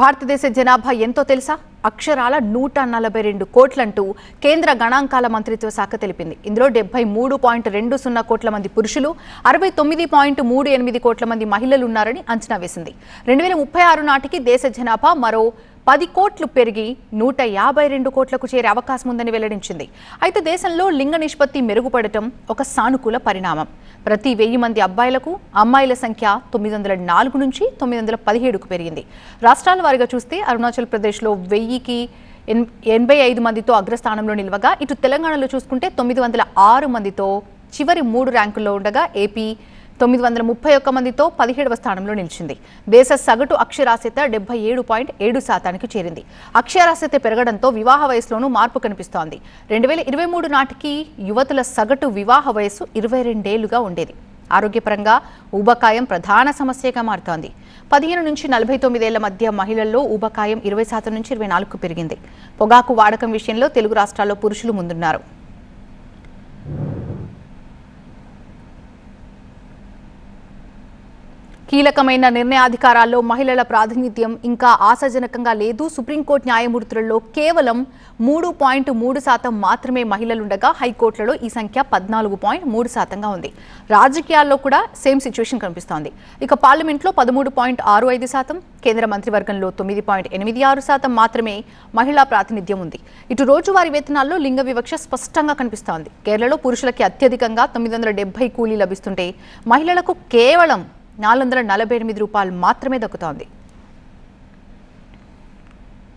భారతదేశ జనాభా ఎంతో తెలుసా? అక్షరాల 142 కోట్లంటూ కేంద్ర గణాంకాల మంత్రిత్వ శాఖ తెలిపింది. ఇందులో 73.20 కోట్ల మంది పురుషులు, 69.38 కోట్ల మంది మహిళలు ఉన్నారని అంచనా వేసింది. 2036 నాటికి దేశ జనాభా మరో 10 కోట్లు పెరిగి 152 కోట్లకు చేరే అవకాశం ఉందని వెల్లడించింది. అయితే దేశంలో లింగ నిష్పత్తి మెరుగుపడటం ఒక సానుకూల పరిణామం. ప్రతి 1000 మంది అబ్బాయిలకు అమ్మాయిల సంఖ్య 904 నుంచి 917కు పెరిగింది. రాష్ట్రాల వారీగా చూస్తే అరుణాచల్ ప్రదేశ్లో 1000కి 85 మందితో అగ్రస్థానంలో నిలవగా, ఇటు తెలంగాణలో చూసుకుంటే 906 మందితో చివరి 3 ర్యాంకుల్లో ఉండగా, ఏపీ 931 మందితో 17వ స్థానంలో నిలిచింది. దేశ సగటు అక్షరాస్యత 77.7% చేరింది. అక్షరాస్యత పెరగడంతో వివాహ వయసులోనూ మార్పు కనిపిస్తోంది. 2023 నాటికి యువతుల సగటు వివాహ వయసు 22 ఏళ్లుగా ఉండేది. ఆరోగ్యపరంగా ఊబకాయం ప్రధాన సమస్యగా మారుతోంది. 15 నుంచి 49 ఏళ్ల మధ్య మహిళల్లో ఊబకాయం 20% నుంచి 24కు పెరిగింది. పొగాకు వాడకం విషయంలో తెలుగు రాష్ట్రాల్లో పురుషులు ముందున్నారు. కీలకమైన నిర్ణయాధికారాల్లో మహిళల ప్రాతినిధ్యం ఇంకా ఆశాజనకంగా లేదు. సుప్రీంకోర్టు న్యాయమూర్తులలో కేవలం 3.3% మాత్రమే మహిళలుండగా, హైకోర్టులలో ఈ సంఖ్య 14.3%గా ఉంది. రాజకీయాల్లో కూడా సేమ్ సిచ్యువేషన్ కనిపిస్తోంది. ఇక పార్లమెంట్లో 13.65%, కేంద్ర మంత్రివర్గంలో 9.86% మాత్రమే మహిళా ప్రాతినిధ్యం ఉంది. ఇటు రోజువారీ వేతనాల్లో లింగ వివక్ష స్పష్టంగా కనిపిస్తోంది. కేరళలో పురుషులకి అత్యధికంగా 970 కూలీ లభిస్తుంటే, మహిళలకు కేవలం 448 రూపాయలు మాత్రమే దక్కుతోంది.